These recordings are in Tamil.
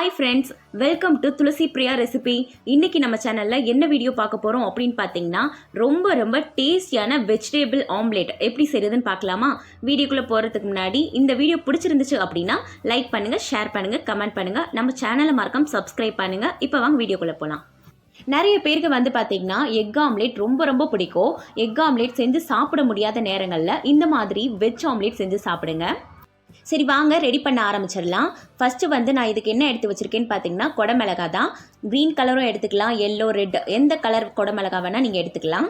Hi friends, welcome to Tulasi Priya recipe. இன்றைக்கி நம்ம சேனலில் என்ன வீடியோ பார்க்க போகிறோம் அப்படின்னு பார்த்தீங்கன்னா, ரொம்ப டேஸ்டியான வெஜிடேபிள் ஆம்லேட் எப்படி செய்கிறதுன்னு பார்க்கலாமா? வீடியோக்குள்ளே போகிறதுக்கு முன்னாடி இந்த வீடியோ பிடிச்சிருந்துச்சு அப்படின்னா லைக் பண்ணுங்கள், ஷேர் பண்ணுங்கள், கமெண்ட் பண்ணுங்கள். நம்ம சேனலை மறக்காம சப்ஸ்கிரைப் பண்ணுங்கள். இப்போ வாங்க வீடியோக்குள்ளே போகலாம். நிறைய பேருக்கு வந்து பார்த்தீங்கன்னா எக் ஆம்லேட் ரொம்ப பிடிக்கும். எக் ஆம்லேட் செஞ்சு சாப்பிட முடியாத நேரங்களில் இந்த மாதிரி வெஜ் ஆம்லேட் செஞ்சு சாப்பிடுங்க. சரி வாங்க ரெடி பண்ண ஆரம்பிச்சிடலாம். ஃபஸ்ட்டு வந்து நான் இதுக்கு என்ன எடுத்து வச்சுருக்கேன்னு பார்த்தீங்கன்னா, குடமிளகா தான். க்ரீன் கலரும் எடுத்துக்கலாம், எல்லோ, ரெட், எந்த கலர் குடமிளகா வேணால் நீங்கள் எடுத்துக்கலாம்.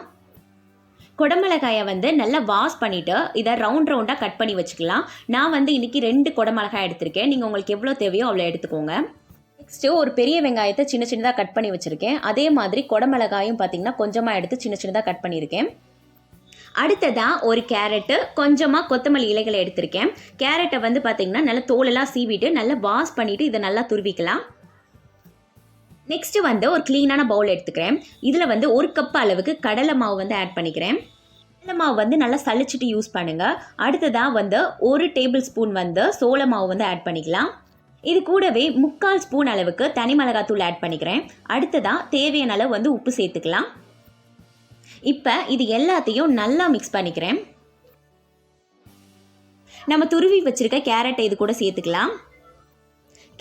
குடமிளகாயை வந்து நல்லா வாஷ் பண்ணிவிட்டு இதை ரவுண்டாக கட் பண்ணி வச்சுக்கலாம். நான் வந்து இன்றைக்கி 2 குடமிளகாய் எடுத்திருக்கேன். நீங்கள் உங்களுக்கு எவ்வளோ தேவையோ அவ்வளோ எடுத்துக்கோங்க. நெக்ஸ்ட்டு ஒரு பெரிய வெங்காயத்தை சின்னதாக கட் பண்ணி வச்சுருக்கேன். அதே மாதிரி குடமிளகாயும் பார்த்திங்கன்னா கொஞ்சமாக எடுத்து சின்னதாக கட் பண்ணியிருக்கேன். அடுத்ததாக ஒரு கேரட்டு, கொஞ்சமாக கொத்தமல்லி இலைகளை எடுத்திருக்கேன். கேரட்டை வந்து பார்த்திங்கன்னா நல்லா தோலெல்லாம் சீவிட்டு நல்லா வாஷ் பண்ணிவிட்டு இதை நல்லா துருவிக்கலாம். நெக்ஸ்ட்டு வந்து ஒரு க்ளீனான பவுல் எடுத்துக்கிறேன். இதில் வந்து 1 கப் அளவுக்கு கடலை மாவு வந்து ஆட் பண்ணிக்கிறேன். கடலை மாவு வந்து நல்லா சளிச்சிட்டு யூஸ் பண்ணுங்கள். அடுத்ததாக வந்து 1 டேபிள் ஸ்பூன் வந்து சோள மாவு வந்து ஆட் பண்ணிக்கலாம். இது கூடவே 3/4 ஸ்பூன் அளவுக்கு தனி மிளகாத்தூள் ஆட் பண்ணிக்கிறேன். அடுத்ததாக தேவையான அளவு வந்து உப்பு சேர்த்துக்கலாம். இப்போ இது எல்லாத்தையும் நல்லா மிக்ஸ் பண்ணிக்கிறேன். நம்ம துருவி வச்சுருக்க கேரட்டை இது கூட சேர்த்துக்கலாம்.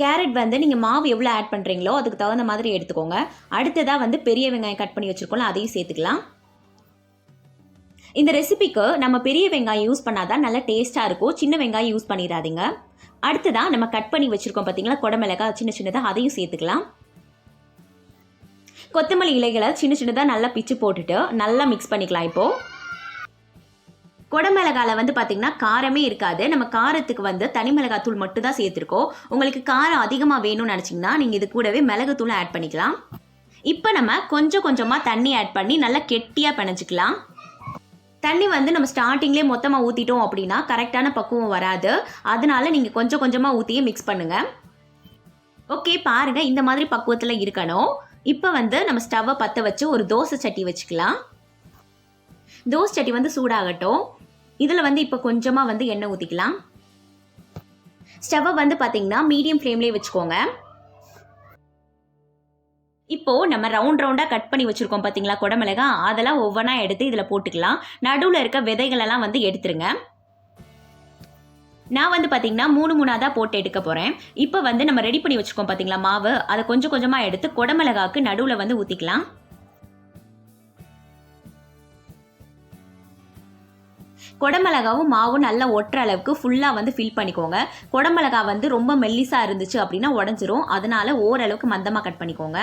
கேரட் வந்து நீங்கள் மாவு எவ்வளோ ஆட் பண்ணுறீங்களோ அதுக்கு தகுந்த மாதிரி எடுத்துக்கோங்க. அடுத்ததாக வந்து பெரிய வெங்காயம் கட் பண்ணி வச்சுருக்கோம்ல, அதையும் சேர்த்துக்கலாம். இந்த ரெசிபிக்கு நம்ம பெரிய வெங்காயம் யூஸ் பண்ணாதான் நல்லா டேஸ்ட்டாக இருக்கும். சின்ன வெங்காயம் யூஸ் பண்ணிடாதீங்க. அடுத்ததாக நம்ம கட் பண்ணி வச்சுருக்கோம் பார்த்தீங்களா குடமிளகாய், சின்னதாக அதையும் சேர்த்துக்கலாம். கொத்தமல்லி இலைகளை சின்னதாக நல்லா பிச்சு போட்டுட்டு நல்லா மிக்ஸ் பண்ணிக்கலாம். இப்போது குடமிளகாயில் வந்து பார்த்திங்கன்னா காரமே இருக்காது. நம்ம காரத்துக்கு வந்து தனி மிளகாத்தூள் மட்டும் தான் சேர்த்துருக்கோம். உங்களுக்கு காரம் அதிகமாக வேணும்னு நினச்சிங்கன்னா நீங்கள் இது கூடவே மிளகுத்தூளை ஆட் பண்ணிக்கலாம். இப்போ நம்ம கொஞ்சமாக தண்ணி ஆட் பண்ணி நல்லா கெட்டியாக பிணைஞ்சிக்கலாம். தண்ணி வந்து நம்ம ஸ்டார்டிங்லேயே மொத்தமாக ஊற்றிட்டோம் அப்படின்னா கரெக்டான பக்குவம் வராது. அதனால நீங்கள் கொஞ்சமாக ஊற்றியே மிக்ஸ் பண்ணுங்கள். ஓகே, பாருங்கள் இந்த மாதிரி பக்குவத்தில் இருக்கணும். இப்போ வந்து நம்ம ஸ்டவ்வை பற்ற வச்சு ஒரு தோசை சட்டி வச்சுக்கலாம். தோசை சட்டி வந்து சூடாகட்டும். இதில் வந்து இப்போ கொஞ்சமாக வந்து எண்ணெய் ஊற்றிக்கலாம். ஸ்டவ்வை வந்து பார்த்திங்கன்னா மீடியம் ஃப்ளேம்லேயே வச்சுக்கோங்க. இப்போது நம்ம ரவுண்டாக கட் பண்ணி வச்சுருக்கோம் பார்த்தீங்களா குடமிளகா, அதெல்லாம் ஒவ்வொன்றா எடுத்து இதில் போட்டுக்கலாம். நடுவில் இருக்க விதைகளெல்லாம் வந்து எடுத்துருங்க. நான் வந்து பார்த்திங்கன்னா 3 தான் போட்டு எடுக்க போகிறேன். இப்போ வந்து நம்ம ரெடி பண்ணி வச்சுருக்கோம் பார்த்தீங்களா மாவு, அதை கொஞ்சமாக எடுத்து குடமிளகாக்கு நடுவில் வந்து ஊற்றிக்கலாம். குடமிளகாவும் மாவும் நல்லா ஒட்டுற அளவுக்கு ஃபுல்லாக வந்து ஃபில் பண்ணிக்கோங்க. குடமிளகா வந்து ரொம்ப மெல்லிசாக இருந்துச்சு அப்படின்னா உடஞ்சிரும். அதனால ஓரளவுக்கு மந்தமாக கட் பண்ணிக்கோங்க.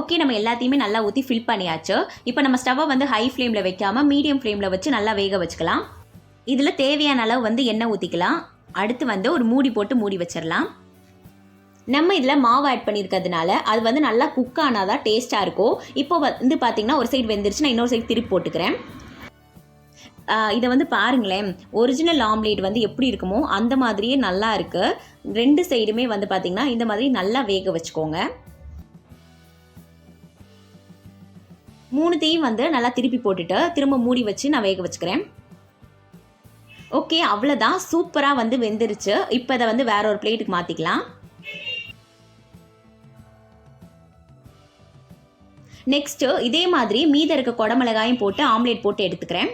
ஓகே, நம்ம எல்லாத்தையுமே நல்லா ஊற்றி ஃபில் பண்ணியாச்சு. இப்போ நம்ம ஸ்டவ்வை வந்து ஹை ஃப்ளேமில் வைக்காமல் மீடியம் ஃப்ளேமில் வச்சு நல்லா வேக வச்சுக்கலாம். இதில் தேவையான அளவு வந்து எண்ணெய் ஊற்றிக்கலாம். அடுத்து வந்து ஒரு மூடி போட்டு மூடி வச்சிடலாம். நம்ம இதில் மாவு ஆட் பண்ணியிருக்கிறதுனால அது வந்து நல்லா குக் ஆனால் தான் டேஸ்ட்டாக இருக்கும். இப்போ வந்து பார்த்திங்கன்னா ஒரு சைடு வெந்துருச்சு, நான் இன்னொரு சைடு திருப்பி போட்டுக்கிறேன். இதை வந்து பாருங்களேன், ஒரிஜினல் ஆம்லேட் வந்து எப்படி இருக்குமோ அந்த மாதிரியே நல்லா இருக்குது. 2 சைடுமே வந்து பார்த்திங்கன்னா இந்த மாதிரி நல்லா வேக வச்சுக்கோங்க. 3த்தையும் வந்து நல்லா திருப்பி போட்டுட்டு திரும்ப மூடி வச்சு நான் வேக வச்சுக்கிறேன். ஓகே, அவ்வளோதான், சூப்பராக வந்து வெந்துருச்சு. இப்போ அதை வந்து வேற ஒரு பிளேட்டுக்கு மாற்றிக்கலாம். நெக்ஸ்ட்டு இதே மாதிரி மீத இருக்க குடமிளகாயும் போட்டு ஆம்லேட் போட்டு எடுத்துக்கிறேன்.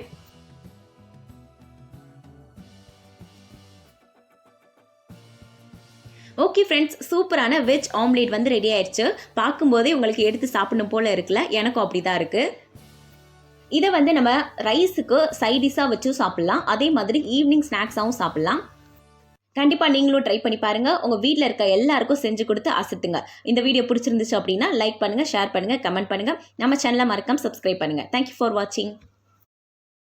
ஓகே ஃப்ரெண்ட்ஸ், சூப்பரான வெஜ் ஆம்லேட் வந்து ரெடி ஆயிடுச்சு. பார்க்கும்போதே உங்களுக்கு எடுத்து சாப்பிடணும் போல் இருக்குல்ல, எனக்கும் அப்படி தான் இருக்குது. இதை வந்து நம்ம ரைஸுக்கு சைடிஷாக வச்சு சாப்பிட்லாம். அதே மாதிரி ஈவினிங் ஸ்நாக்ஸாகவும் சாப்பிட்லாம். கண்டிப்பாக நீங்களும் ட்ரை பண்ணி பாருங்கள். உங்கள் வீட்டில் இருக்க எல்லாருக்கும் செஞ்சு கொடுத்து அசத்துங்க. இந்த வீடியோ பிடிச்சிருந்துச்சு அப்படின்னா லைக் பண்ணுங்கள், ஷேர் பண்ணுங்கள், கமெண்ட் பண்ணுங்கள். நம்ம சேனலை மறக்காம சப்ஸ்கிரைப் பண்ணுங்கள். தேங்க்யூ ஃபார் வாட்சிங்.